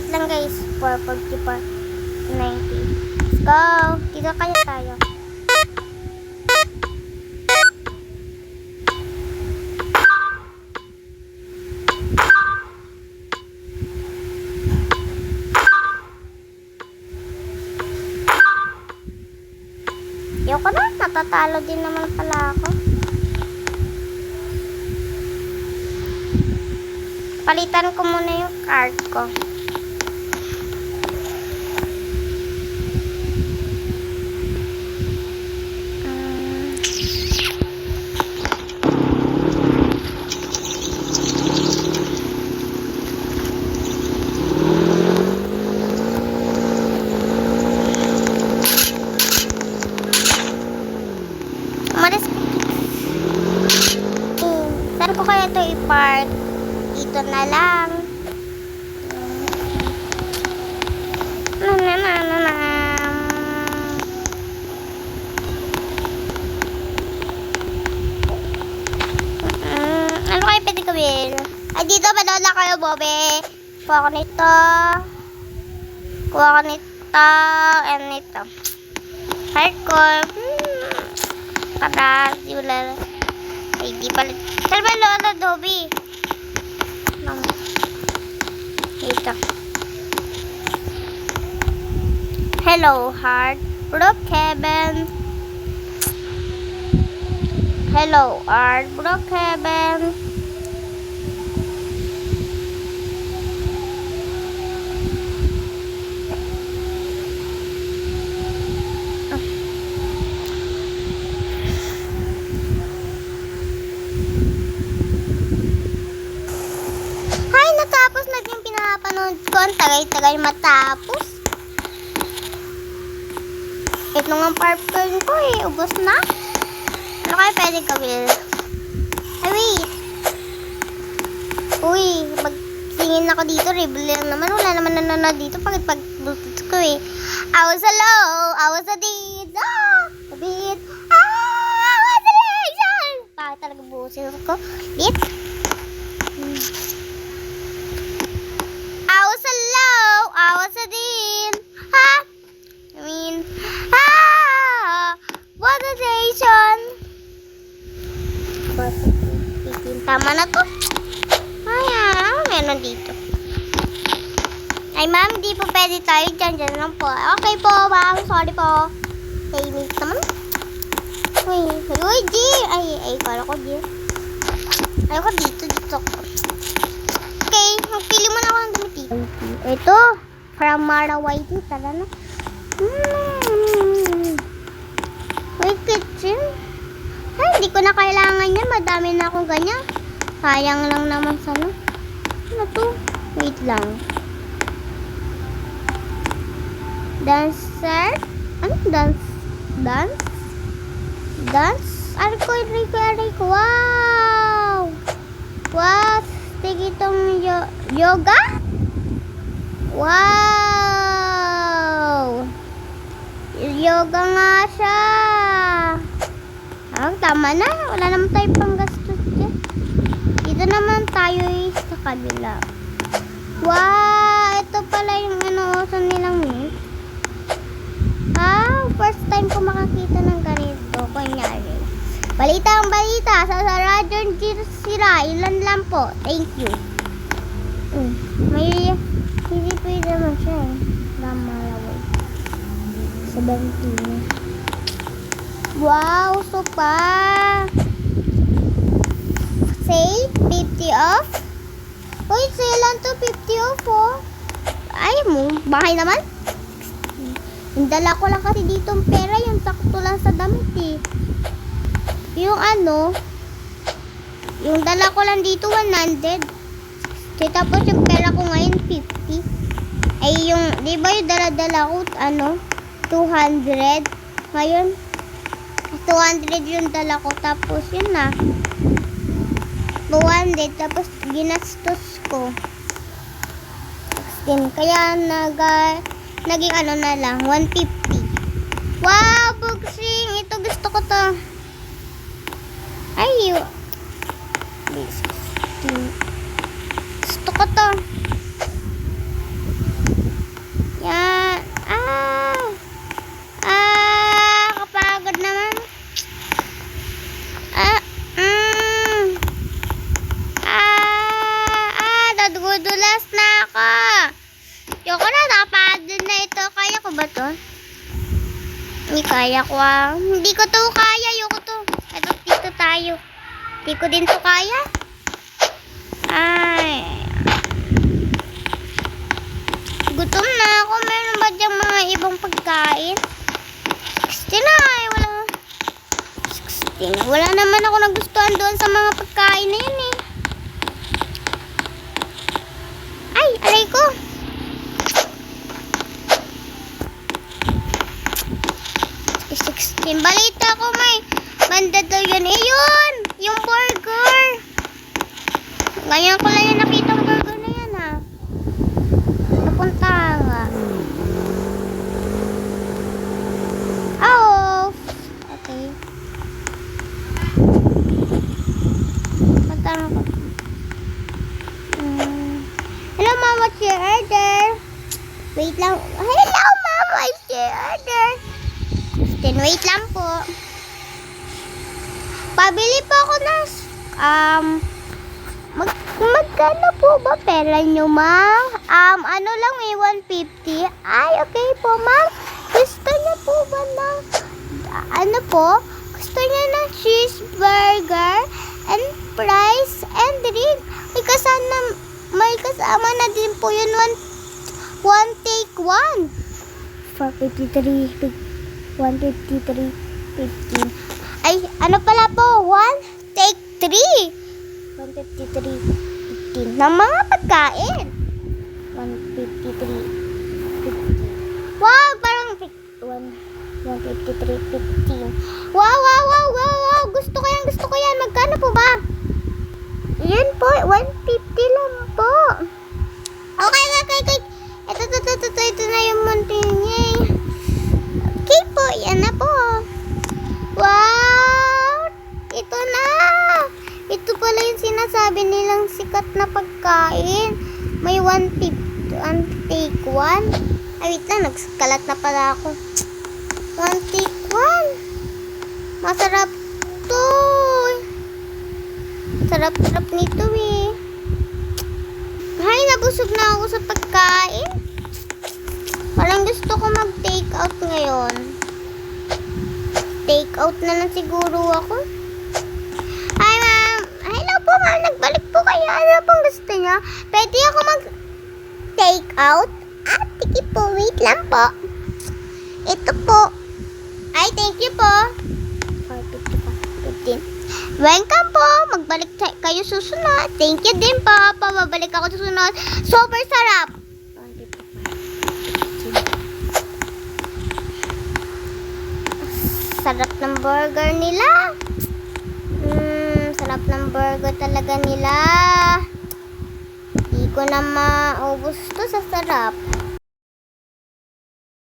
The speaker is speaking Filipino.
Wait lang guys. 444. 90. Let's go. Dito kaya tayo. Ayoko na. Natatalo din naman pala ako. Palitan ko muna yung card ko. Umalis. Saan ko kaya ito i-park? Dito na lang. Ano kayo pwede gawin? Ay, dito manood na kayo, Bobe. Kuha ko nito. Kuha ko nito. And nito. Hardcore. Tara, di wala. Ay, di pala. Saan ba lola, Dobby? Ito. Hello, heart. Brookhaven. Hello, heart. Brookhaven. Natapos na yung pinapanood ko. Ang tagay-tagay matapos. Ito nga popcorn ko eh. Ubos na. Ano kaya pwede gawin? Ay, wait. Uy, magsingin ako dito. Rebel lang naman. Wala naman nanonood dito. Pag-bluetooth ko eh. I was alone. I was a deed. A bit. What's the reason? Bakit talaga buusin ko? Bit. I was a dean. Ha? I mean, what a nation. Tama na to. Ay, meron dito. Ay, ma'am, di po pwede tayo dyan. Dyan lang po. Okay po, ma'am. Sorry po. Hey, minutes naman. Uy, G. Ay, kala ko, G. Ayoko dito. Okay, magpili mo na ako ng damit dito. Ito, from Marawaydi, tara na. Wait, kitchen. Ay, hindi ko na kailangan yan. Madami na akong ganyan. Sayang lang naman sana. Ano to? Wait lang. Dancer? Ano? Dance? Ariko. Wow! Wow! Sige itong yoga? Wow! Yoga nga siya. Tama na. Wala naman tayo pang gastos dyan. Dito naman tayo sa kabila. Wow! Ito pala yung inuuso nilang mint. First time ko makakita ng ganito. Kunyari. Balita sa Radyon Sira. Ilan lang po. Thank you. May hindi pwede naman siya eh. Malaway. 17. Wow, sopa. Say, 50 off. Uy, sale lang to, 50 off oh. Ay mo, bahay naman. Yung dala ko lang kasi ditong pera, yung sakto lang sa damit eh. Yung yung dala ko lang dito 100. Tapos yung pera ko ngayon 50. Ay yung, di ba yung dala-dala ko 200. Ngayon 200 yung dala ko, tapos yun na 200, tapos ginastos ko 16. Kaya naging na lang 150. Wow, boxing, ito gusto ko to. Ay, gusto ko to. Hindi kaya ko ah. Hindi ko to kaya. Ayoko to. Ito, dito tayo. Hindi ko din to kaya. Ay. Gutom na ako. Meron ba diyang mga ibang pagkain? 16 na eh. Wala naman ako nagustuhan doon sa mga pagkain na yun eh. Ay, aray ko. Balita ko may banda daw yun. Eh yun! Yung burger. Ganyan ko lang yung nakita ang burger na yan ha. Napunta nga. Oh! Okay. Punta ko. Hello mom, what's your order? Wait lang. Hello mom, what's your order? Then wait lang po. Pabili po ako ng magkano po ba pera nyo, ma'am? Ano lang eh, 150. Ay, okay po, ma'am. Gusto niyo po ba ng, ano po? Gusto niyo ng cheeseburger and fries and drink. May kasama na din po yun, one take one. 453, 153, 15. Ay, ano pala po? 1 take 3. 153, 15. Ng mga pagkain. 153, 15. Wow, parang 153, 15. Wow. Gusto ko yan. Magkano po ba? Yan po, 150 lang po. Okay. Ito na yung muntingi. Okay po, yan na po. Wow! Ito na! Ito pala yung sinasabi nilang sikat na pagkain. May 150, 1 take 1. Ay, wait lang, nagkalat na pala ako. 1 take 1. Masarap to. Sarap nito eh. Ay, nabusog na ako sa pagkain. Parang gusto ko mag-take out ngayon. Take out na lang siguro ako. Hi, ma'am. Hello po, ma'am. Nagbalik po kayo. Ano pong gusto niyo? Pwede ako mag-take out? Tiki po. Wait lang po. Ito po. Ay, thank you po. 455, 15. Welcome po. Magbalik kayo susunod. Thank you din po. Pababalik ako susunod. Super sarap. Sarap ng burger nila. Sarap ng burger talaga nila. Hindi ko na maubos to sa sarap.